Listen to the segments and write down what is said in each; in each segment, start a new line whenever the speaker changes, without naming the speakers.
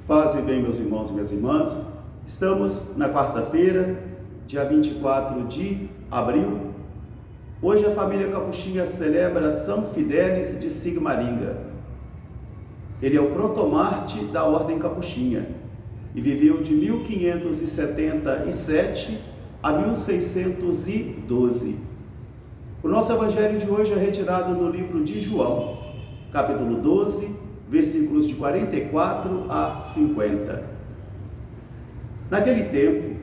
Paz e bem, meus irmãos e minhas irmãs. Estamos na quarta-feira, dia 24 de abril. Hoje a família Capuchinha celebra São Fidélis de Sigmaringa. Ele é o protomarte da Ordem Capuchinha e viveu de 1577 a 1612. O nosso evangelho de hoje é retirado do livro de João, capítulo 12, versículos de 44 a 50. Naquele tempo,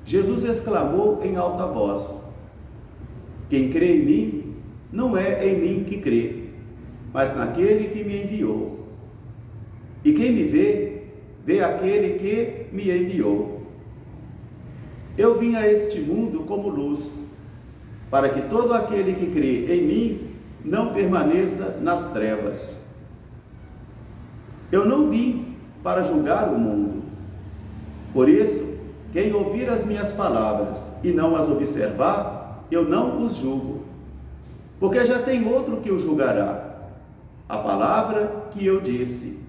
Jesus exclamou em alta voz: quem crê em mim, não é em mim que crê, mas naquele que me enviou. E quem me vê, vê aquele que me enviou. Eu vim a este mundo como luz, para que todo aquele que crê em mim não permaneça nas trevas. Eu não vim para julgar o mundo. Por isso, quem ouvir as minhas palavras e não as observar, eu não os julgo, porque já tem outro que o julgará, a palavra que eu disse.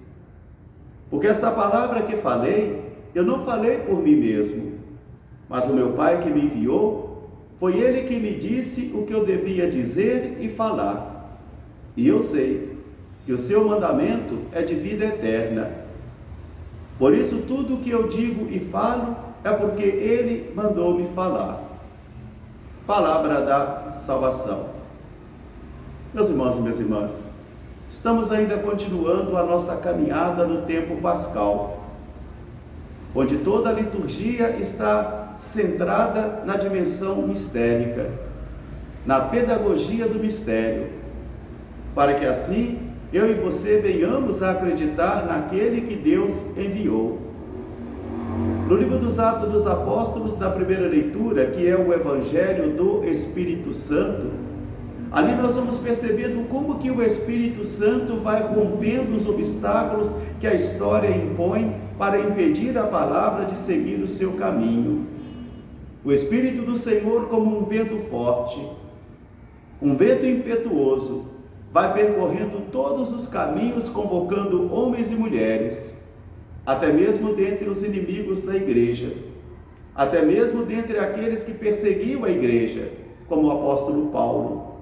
Porque esta palavra que falei, eu não falei por mim mesmo, mas o meu Pai que me enviou, foi ele que me disse o que eu devia dizer e falar. E eu sei que o seu mandamento é de vida eterna. Por isso tudo o que eu digo e falo é porque ele mandou me falar. Palavra da salvação. Meus irmãos e minhas irmãs, estamos ainda continuando a nossa caminhada no tempo pascal, onde toda a liturgia está centrada na dimensão mistérica, na pedagogia do mistério, para que assim eu e você venhamos a acreditar naquele que Deus enviou. No livro dos Atos dos Apóstolos, na primeira leitura, que é o Evangelho do Espírito Santo, ali nós vamos percebendo como que o Espírito Santo vai rompendo os obstáculos que a história impõe para impedir a palavra de seguir o seu caminho. O Espírito do Senhor, como um vento forte, um vento impetuoso, vai percorrendo todos os caminhos, convocando homens e mulheres, até mesmo dentre os inimigos da igreja, até mesmo dentre aqueles que perseguiam a igreja, como o apóstolo Paulo.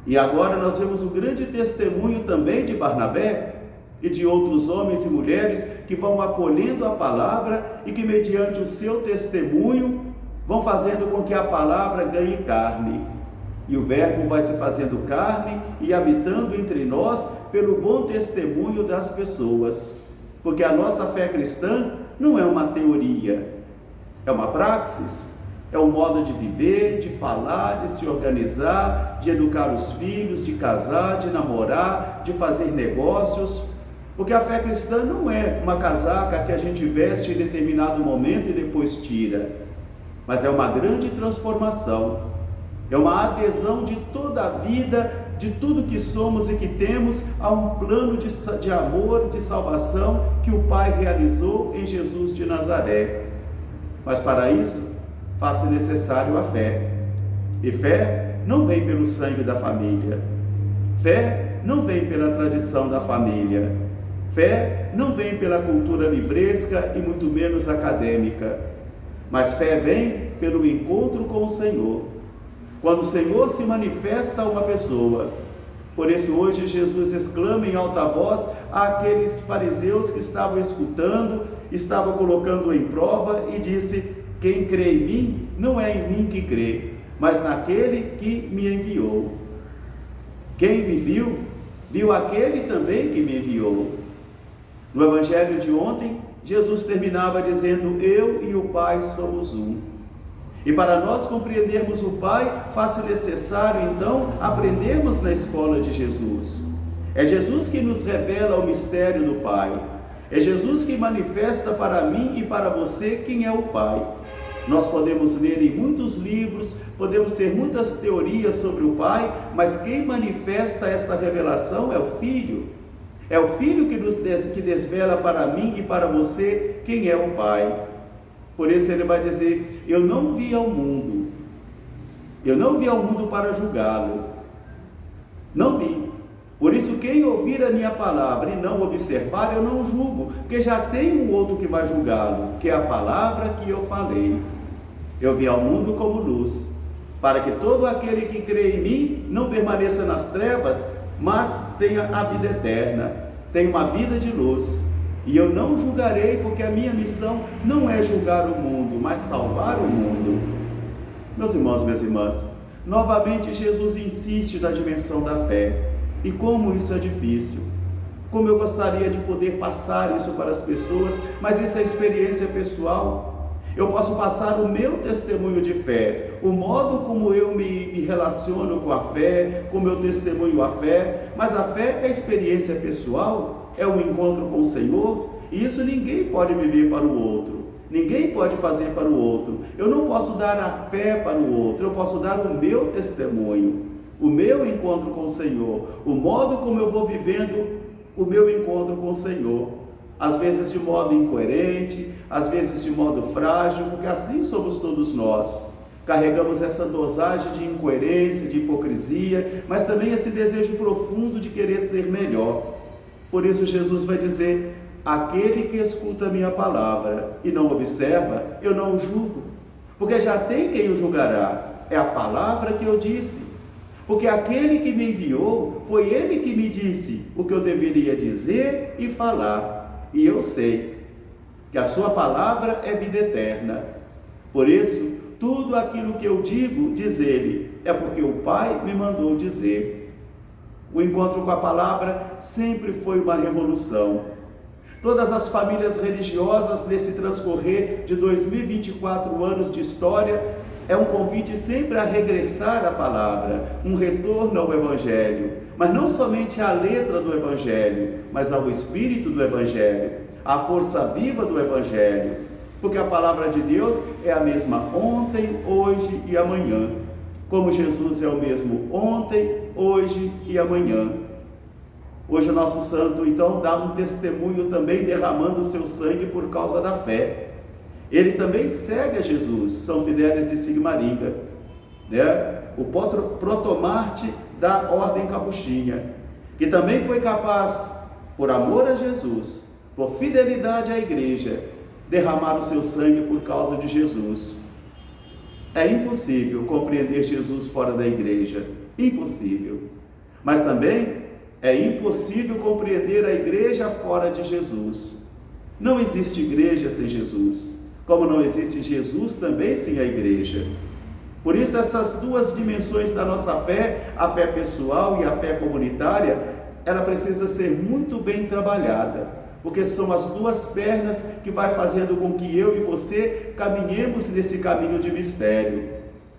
E agora nós vemos o grande testemunho também de Barnabé e de outros homens e mulheres que vão acolhendo a palavra e que, mediante o seu testemunho, vão fazendo com que a palavra ganhe carne. E o Verbo vai se fazendo carne e habitando entre nós pelo bom testemunho das pessoas. Porque a nossa fé cristã não é uma teoria, é uma praxis, é um modo de viver, de falar, de se organizar, de educar os filhos, de casar, de namorar, de fazer negócios. Porque a fé cristã não é uma casaca que a gente veste em determinado momento e depois tira, mas é uma grande transformação. É uma adesão de toda a vida, de tudo que somos e que temos, a um plano de amor, de salvação que o Pai realizou em Jesus de Nazaré. Mas para isso, faz-se necessário a fé. E fé não vem pelo sangue da família. Fé não vem pela tradição da família. Fé não vem pela cultura livresca e muito menos acadêmica. Mas fé vem pelo encontro com o Senhor. Quando o Senhor se manifesta a uma pessoa. Por isso hoje Jesus exclama em alta voz àqueles fariseus que estavam escutando, estavam colocando em prova e disse: quem crê em mim, não é em mim que crê, mas naquele que me enviou. Quem me viu, viu aquele também que me enviou. No Evangelho de ontem, Jesus terminava dizendo: eu e o Pai somos um. E para nós compreendermos o Pai, faz-se necessário, então, aprendermos na escola de Jesus. É Jesus que nos revela o mistério do Pai. É Jesus que manifesta para mim e para você quem é o Pai. Nós podemos ler em muitos livros, podemos ter muitas teorias sobre o Pai, mas quem manifesta essa revelação é o Filho. É o Filho que desvela para mim e para você quem é o Pai. Por isso ele vai dizer: eu não vi ao mundo, eu não vi ao mundo para julgá-lo, não vi, Por isso, quem ouvir a minha palavra e não observar, eu não julgo, porque já tem um outro que vai julgá-lo, que é a palavra que eu falei. Eu vim ao mundo como luz, para que todo aquele que crê em mim não permaneça nas trevas, mas tenha a vida eterna, tenha uma vida de luz. E eu não julgarei, porque a minha missão não é julgar o mundo, mas salvar o mundo. Meus irmãos, minhas irmãs, novamente Jesus insiste na dimensão da fé. E como isso é difícil. Como eu gostaria de poder passar isso para as pessoas, mas isso é experiência pessoal. Eu posso passar o meu testemunho de fé, o modo como eu me relaciono com a fé, como eu testemunho a fé, mas a fé é experiência pessoal, é um encontro com o Senhor, e isso ninguém pode viver para o outro, ninguém pode fazer para o outro. Eu não posso dar a fé para o outro, eu posso dar o meu testemunho, o meu encontro com o Senhor, o modo como eu vou vivendo o meu encontro com o Senhor, às vezes de modo incoerente, às vezes de modo frágil, porque assim somos todos nós. Carregamos essa dosagem de incoerência, de hipocrisia, mas também esse desejo profundo de querer ser melhor. Por isso Jesus vai dizer: aquele que escuta a minha palavra e não observa, eu não o julgo, porque já tem quem o julgará, é a palavra que eu disse. Porque aquele que me enviou, foi ele que me disse o que eu deveria dizer e falar. E eu sei que a sua palavra é vida eterna. Por isso, tudo aquilo que eu digo, diz ele, é porque o Pai me mandou dizer. O encontro com a palavra sempre foi uma revolução. Todas as famílias religiosas nesse transcorrer de 2024 anos de história, é um convite sempre a regressar à palavra, um retorno ao Evangelho, mas não somente à letra do Evangelho, mas ao espírito do Evangelho, à força viva do Evangelho, porque a palavra de Deus é a mesma ontem, hoje e amanhã, como Jesus é o mesmo ontem, hoje e amanhã. Hoje o nosso santo, então, dá um testemunho também derramando o seu sangue por causa da fé. Ele também segue a Jesus, São Fidélis de Sigmaringa, né? O protomarte da ordem capuchinha, que também foi capaz, por amor a Jesus, por fidelidade à igreja, derramar o seu sangue por causa de Jesus. É impossível compreender Jesus fora da igreja, impossível. Mas também é impossível compreender a igreja fora de Jesus. Não existe igreja sem Jesus, como não existe Jesus também sem a igreja. Por isso essas duas dimensões da nossa fé, a fé pessoal e a fé comunitária, ela precisa ser muito bem trabalhada, porque são as duas pernas que vai fazendo com que eu e você caminhemos nesse caminho de mistério.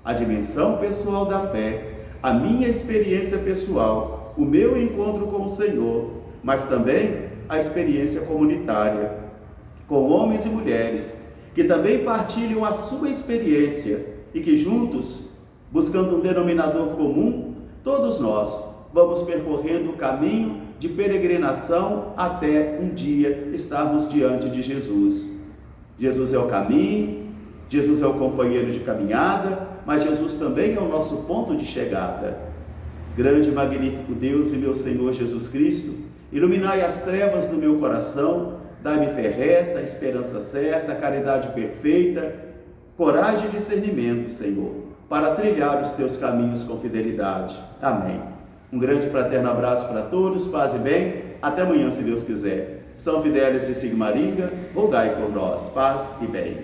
A dimensão pessoal da fé, a minha experiência pessoal, o meu encontro com o Senhor, mas também a experiência comunitária, com homens e mulheres que também partilham a sua experiência e que juntos, buscando um denominador comum, todos nós vamos percorrendo o caminho de peregrinação até um dia estarmos diante de Jesus. Jesus é o caminho, Jesus é o companheiro de caminhada, mas Jesus também é o nosso ponto de chegada. Grande e magnífico Deus e meu Senhor Jesus Cristo, iluminai as trevas do meu coração, dai-me fé reta, esperança certa, caridade perfeita, coragem e discernimento, Senhor, para trilhar os teus caminhos com fidelidade. Amém. Um grande e fraterno abraço para todos, paz e bem, até amanhã, se Deus quiser. São Fidélis de Sigmaringa, rogai por nós, paz e bem.